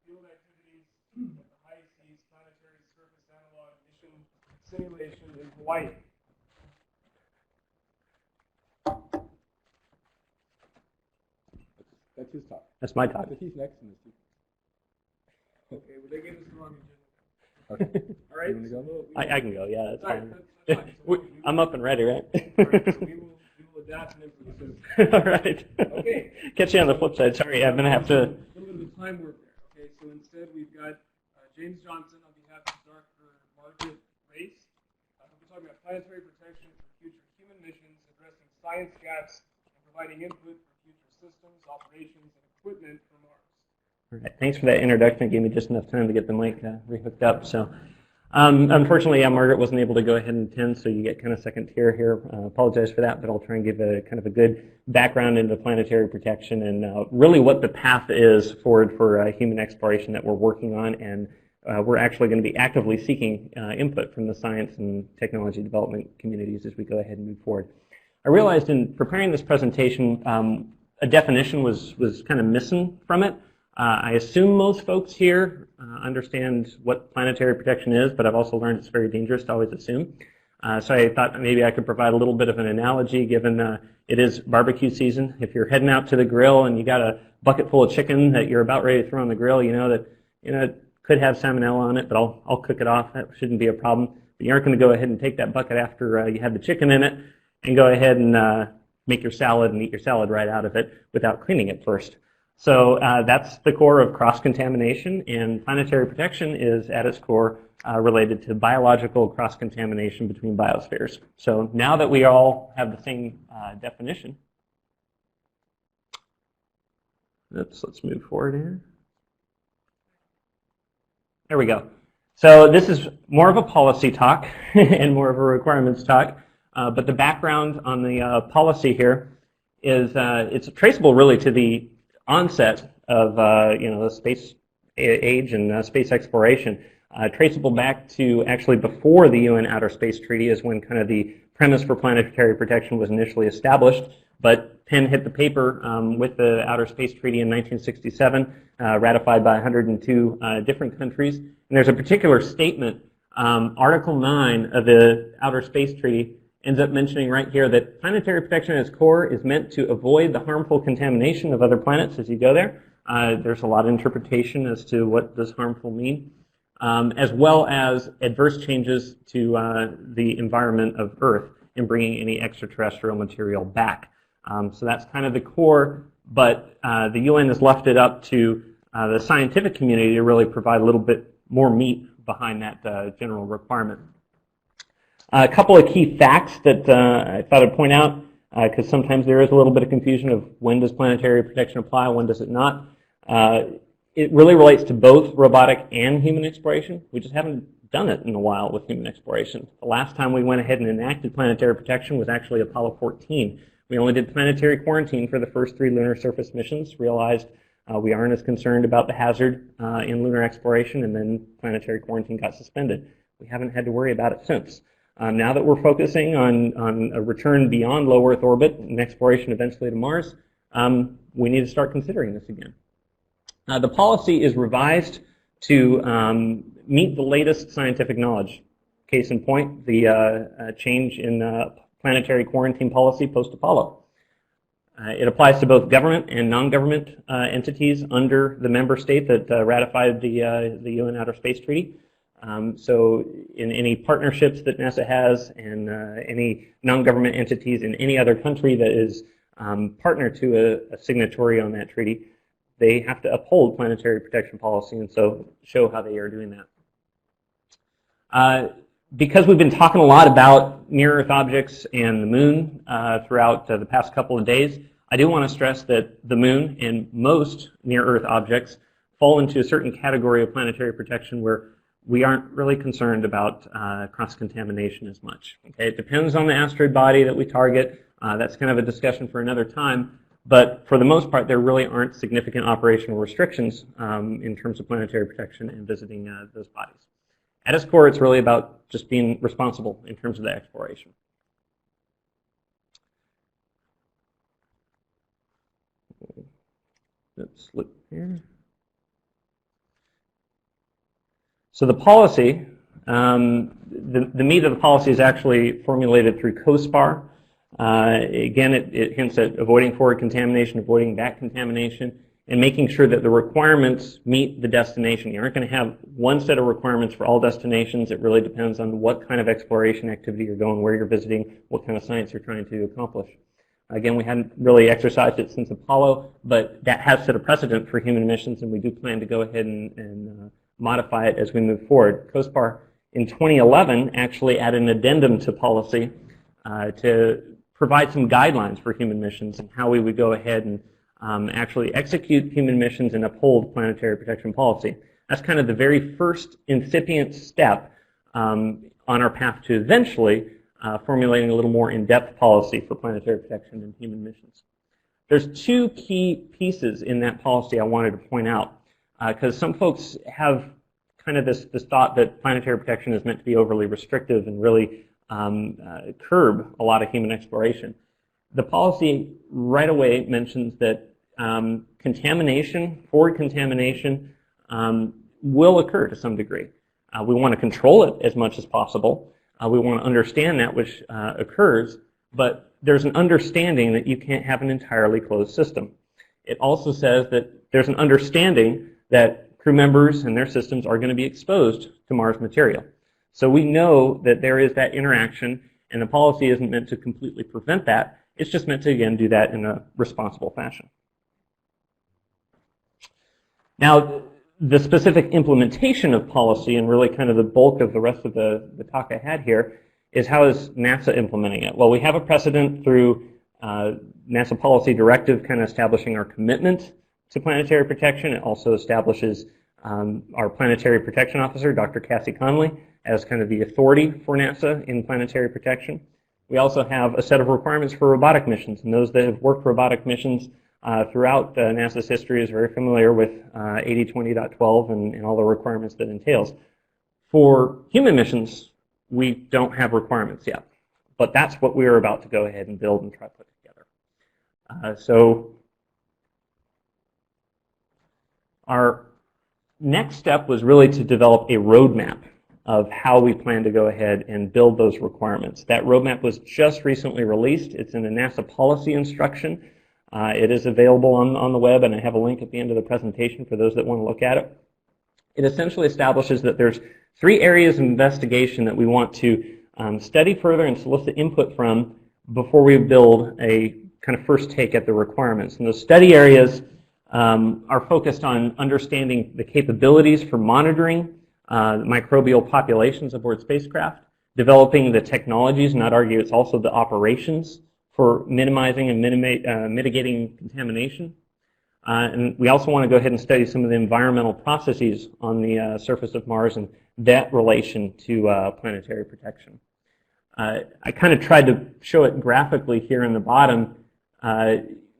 field activities at the high seas planetary surface analog mission simulation in Hawaii. That's his talk. That's my talk. So he's next in this. Okay, well, they gave us the wrong agenda. Okay. All right. You want to go? I can go, yeah, that's fine. That's fine. So I'm up and ready, right? all right, so we will adapt and implement. All right. Okay. Catch you on the flip side. Sorry, I'm going to have to. A little bit of a time warp there. Okay, so instead we've got James Johnson on behalf of Dr. Margaret Race. We're talking about planetary protection for future human missions, addressing science gaps, and providing input for future systems, operations, and equipment for Mars. All right, thanks for that introduction. It gave me just enough time to get the mic rehooked up. So, unfortunately, Margaret wasn't able to go ahead and attend, so you get kind of second tier here. Apologize for that, but I'll try and give a kind of a good background into planetary protection and really what the path is forward for human exploration that we're working on, and we're actually going to be actively seeking input from the science and technology development communities as we go ahead and move forward. I realized in preparing this presentation, a definition was kind of missing from it. I assume most folks here understand what planetary protection is, but I've also learned it's very dangerous to always assume. So I thought maybe I could provide a little bit of an analogy, given it is barbecue season. If you're heading out to the grill and you got a bucket full of chicken that you're about ready to throw on the grill, you know that it could have salmonella on it, but I'll cook it off. That shouldn't be a problem. But you aren't going to go ahead and take that bucket after you had the chicken in it and go ahead and make your salad and eat your salad right out of it without cleaning it first. So that's the core of cross-contamination, and planetary protection is at its core related to biological cross-contamination between biospheres. So now that we all have the same definition, let's move forward here. There we go. So this is more of a policy talk and more of a requirements talk, but the background on the policy here is it's traceable really to the onset of the space age and space exploration, traceable back to actually before the UN Outer Space Treaty is when kind of the premise for planetary protection was initially established. But pen hit the paper with the Outer Space Treaty in 1967, ratified by 102 different countries. And there's a particular statement, Article 9 of the Outer Space Treaty, ends up mentioning right here that planetary protection at its core is meant to avoid the harmful contamination of other planets as you go there. There's a lot of interpretation as to what does harmful mean, as well as adverse changes to the environment of Earth in bringing any extraterrestrial material back. So that's kind of the core, but the UN has left it up to the scientific community to really provide a little bit more meat behind that general requirement. A couple of key facts that I thought I'd point out, because sometimes there is a little bit of confusion of when does planetary protection apply, when does it not. It really relates to both robotic and human exploration. We just haven't done it in a while with human exploration. The last time we went ahead and enacted planetary protection was actually Apollo 14. We only did planetary quarantine for the first 3 lunar surface missions, realized we aren't as concerned about the hazard in lunar exploration, and then planetary quarantine got suspended. We haven't had to worry about it since. Now that we're focusing on a return beyond low Earth orbit and exploration eventually to Mars, we need to start considering this again. The policy is revised to meet the latest scientific knowledge. Case in point, the change in planetary quarantine policy post-Apollo. It applies to both government and non-government entities under the member state that ratified the UN Outer Space Treaty. So in any partnerships that NASA has and any non-government entities in any other country that is partner to a signatory on that treaty, they have to uphold planetary protection policy and so show how they are doing that. Because we've been talking a lot about near-Earth objects and the moon throughout the past couple of days, I do want to stress that the moon and most near-Earth objects fall into a certain category of planetary protection where we aren't really concerned about cross-contamination as much. Okay? It depends on the asteroid body that we target. That's kind of a discussion for another time. But for the most part, there really aren't significant operational restrictions in terms of planetary protection and visiting those bodies. At its core, it's really about just being responsible in terms of the exploration. Let's look here. So the policy, the meat of the policy is actually formulated through COSPAR. Again, it hints at avoiding forward contamination, avoiding back contamination, and making sure that the requirements meet the destination. You aren't going to have one set of requirements for all destinations. It really depends on what kind of exploration activity you're going, where you're visiting, what kind of science you're trying to accomplish. Again, we hadn't really exercised it since Apollo, but that has set a precedent for human missions, and we do plan to go ahead and modify it as we move forward. COSPAR in 2011 actually added an addendum to policy to provide some guidelines for human missions and how we would go ahead and actually execute human missions and uphold planetary protection policy. That's kind of the very first incipient step on our path to eventually formulating a little more in-depth policy for planetary protection and human missions. There's two key pieces in that policy I wanted to point out, because some folks have kind of this thought that planetary protection is meant to be overly restrictive and really curb a lot of human exploration. The policy right away mentions that forward contamination, will occur to some degree. We want to control it as much as possible. We want to understand that which occurs, but there's an understanding that you can't have an entirely closed system. It also says that there's an understanding that crew members and their systems are going to be exposed to Mars material. So we know that there is that interaction, and the policy isn't meant to completely prevent that. It's just meant to, again, do that in a responsible fashion. Now, the specific implementation of policy, and really kind of the bulk of the rest of the talk I had here, is how is NASA implementing it? Well, we have a precedent through NASA Policy Directive kind of establishing our commitment to planetary protection. It also establishes our Planetary Protection Officer, Dr. Cassie Conley, as kind of the authority for NASA in planetary protection. We also have a set of requirements for robotic missions, and those that have worked robotic missions throughout NASA's history is very familiar with 8020.12 and all the requirements that entails. For human missions, we don't have requirements yet, but that's what we're about to go ahead and build and try to put together. So our next step was really to develop a roadmap of how we plan to go ahead and build those requirements. That roadmap was just recently released. It's in the NASA policy instruction. It is available on the web, and I have a link at the end of the presentation for those that want to look at it. It essentially establishes that there's 3 areas of investigation that we want to study further and solicit input from before we build a kind of first take at the requirements. And those study areas are focused on understanding the capabilities for monitoring microbial populations aboard spacecraft, developing the technologies, and I'd argue it's also the operations for minimizing and mitigating contamination. And we also want to go ahead and study some of the environmental processes on the surface of Mars and that relation to planetary protection. I kind of tried to show it graphically here in the bottom.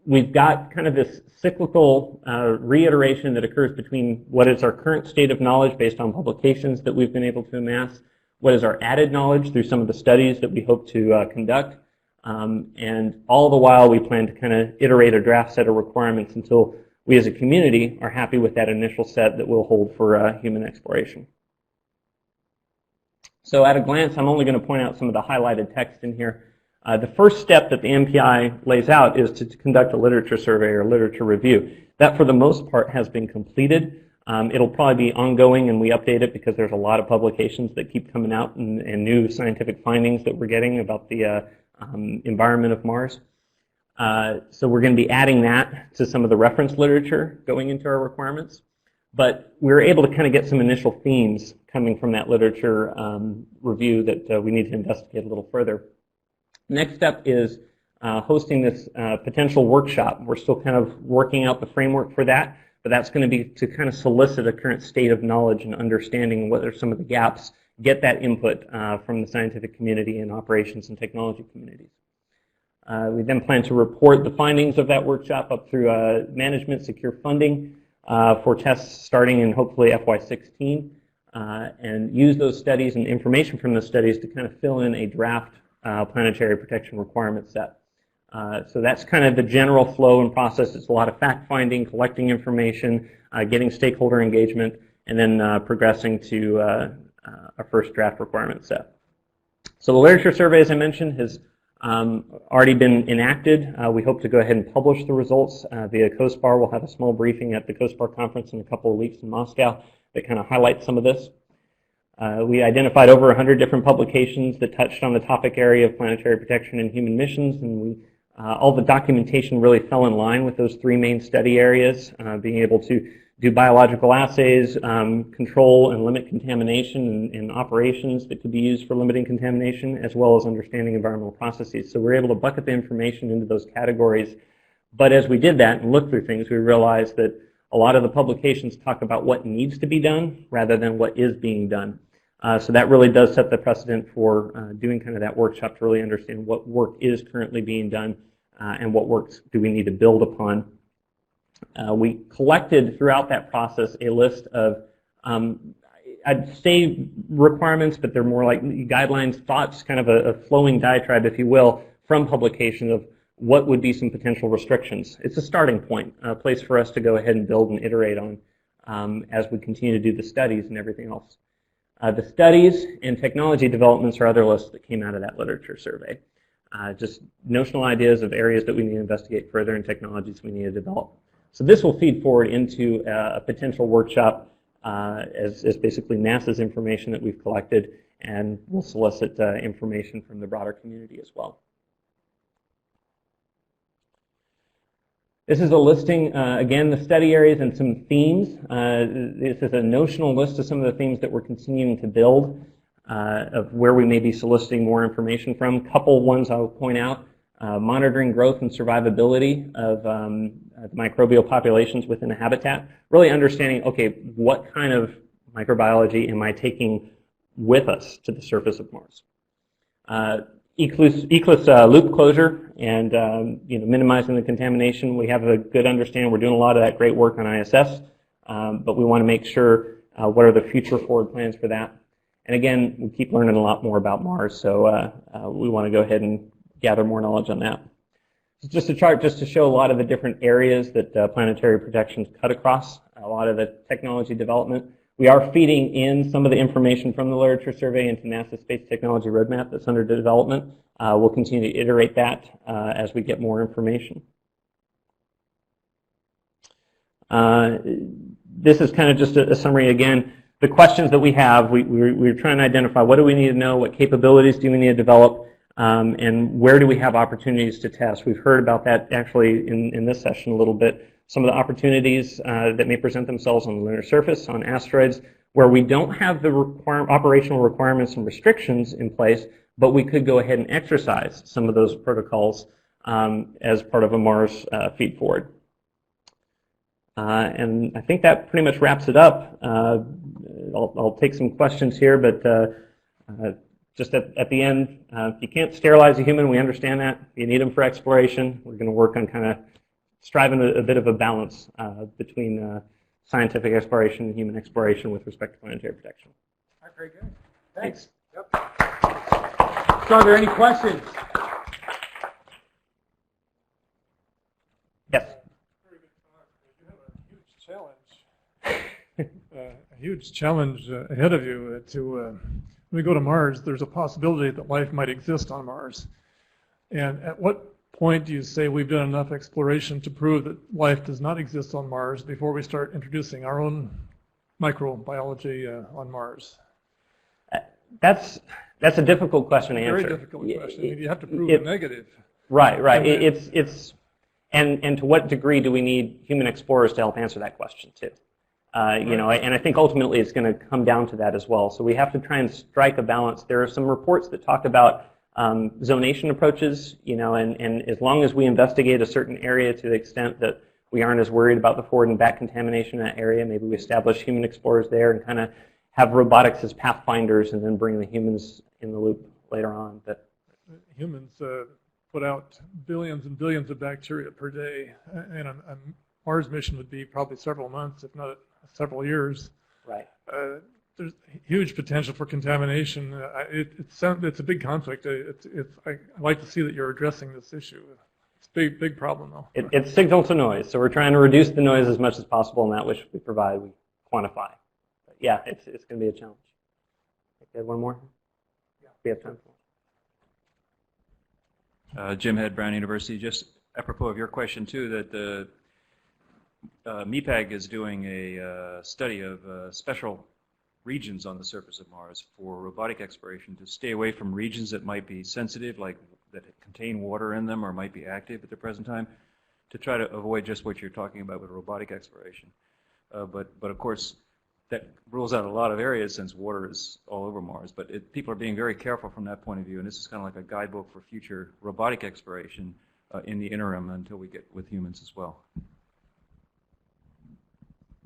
We've got kind of this cyclical reiteration that occurs between what is our current state of knowledge based on publications that we've been able to amass, what is our added knowledge through some of the studies that we hope to conduct, and all the while we plan to kind of iterate a draft set of requirements until we as a community are happy with that initial set that we'll hold for human exploration. So at a glance, I'm only going to point out some of the highlighted text in here. The first step that the MPI lays out is to conduct a literature survey or literature review. That, for the most part, has been completed. It'll probably be ongoing, and we update it because there's a lot of publications that keep coming out and new scientific findings that we're getting about the environment of Mars. So we're going to be adding that to some of the reference literature going into our requirements. But we were able to kind of get some initial themes coming from that literature review that we need to investigate a little further. Next step is hosting this potential workshop. We're still kind of working out the framework for that, but that's going to be to kind of solicit a current state of knowledge and understanding what are some of the gaps, get that input from the scientific community and operations and technology communities. We then plan to report the findings of that workshop up through management, secure funding for tests starting in hopefully FY16, and use those studies and information from those studies to kind of fill in a draft planetary protection requirement set. So that's kind of the general flow and process. It's a lot of fact-finding, collecting information, getting stakeholder engagement, and then progressing to a first draft requirement set. So the literature survey, as I mentioned, has already been enacted. We hope to go ahead and publish the results via COSPAR. We'll have a small briefing at the COSPAR conference in a couple of weeks in Moscow that kind of highlights some of this. We identified over 100 different publications that touched on the topic area of planetary protection and human missions, and all the documentation really fell in line with those three main study areas, being able to do biological assays, control and limit contamination and operations that could be used for limiting contamination, as well as understanding environmental processes. So we're able to bucket the information into those categories. But as we did that and looked through things, we realized that a lot of the publications talk about what needs to be done rather than what is being done. So that really does set the precedent for doing kind of that workshop to really understand what work is currently being done and what works do we need to build upon. We collected throughout that process a list of, I'd say requirements, but they're more like guidelines, thoughts, kind of a flowing diatribe, if you will, from publication of what would be some potential restrictions. It's a starting point, a place for us to go ahead and build and iterate on as we continue to do the studies and everything else. The studies and technology developments are other lists that came out of that literature survey. Just notional ideas of areas that we need to investigate further and technologies we need to develop. So this will feed forward into a potential workshop as basically NASA's information that we've collected, and we'll solicit information from the broader community as well. This is a listing, again, the study areas and some themes. This is a notional list of some of the themes that we're continuing to build, of where we may be soliciting more information from. Couple ones I'll point out, monitoring growth and survivability of microbial populations within a habitat. Really understanding, okay, what kind of microbiology am I taking with us to the surface of Mars? Eclipse loop closure and minimizing the contamination. We have a good understanding. We're doing a lot of that great work on ISS, but we want to make sure what are the future forward plans for that. And again, we keep learning a lot more about Mars, so we want to go ahead and gather more knowledge on that. It's just a chart just to show a lot of the different areas that planetary protections cut across, a lot of the technology development. We are feeding in some of the information from the literature survey into NASA's Space Technology Roadmap that's under development. We'll continue to iterate that as we get more information. This is kind of just a summary again. The questions that we have, we're trying to identify what do we need to know, what capabilities do we need to develop, and where do we have opportunities to test. We've heard about that actually in this session a little bit. Some of the opportunities that may present themselves on the lunar surface, on asteroids, where we don't have the operational requirements and restrictions in place, but we could go ahead and exercise some of those protocols as part of a Mars feed forward. And I think that pretty much wraps it up. I'll take some questions here, but just at the end, you can't sterilize a human. We understand that. You need them for exploration. We're going to work on kind of striving a bit of a balance between scientific exploration and human exploration with respect to planetary protection. All right, very good. Thanks. Yep. So are there any questions? Yes. Very good talk. You have a huge challenge ahead of you when we go to Mars. There's a possibility that life might exist on Mars. And at what point do you say we've done enough exploration to prove that life does not exist on Mars before we start introducing our own microbiology on Mars? That's a difficult question to answer. Very difficult question. You have to prove a negative. Right. And to what degree do we need human explorers to help answer that question too? And I think ultimately it's going to come down to that as well. So we have to try and strike a balance. There are some reports that talk about zonation approaches, and as long as we investigate a certain area to the extent that we aren't as worried about the forward and back contamination in that area, maybe we establish human explorers there and kind of have robotics as pathfinders and then bring the humans in the loop later on. But humans put out billions and billions of bacteria per day, and a Mars mission would be probably several months, if not several years. Right. There's huge potential for contamination. It's a big conflict. I like to see that you're addressing this issue. It's a big problem, though. It's signal to noise, so we're trying to reduce the noise as much as possible, and that which we provide, we quantify. yeah, it's going to be a challenge. Okay, one more? Yeah. We have time for Jim Head, Brown University. Just apropos of your question, too, that the MEPAG is doing a study of special regions on the surface of Mars for robotic exploration to stay away from regions that might be sensitive, like that contain water in them or might be active at the present time, to try to avoid just what you're talking about with robotic exploration. But of course, that rules out a lot of areas since water is all over Mars. But people are being very careful from that point of view, and this is kind of like a guidebook for future robotic exploration in the interim until we get with humans as well.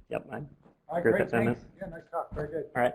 Yep, I All right, agree with great, that thanks. sentiment. Yeah, nice talk, very good. All right.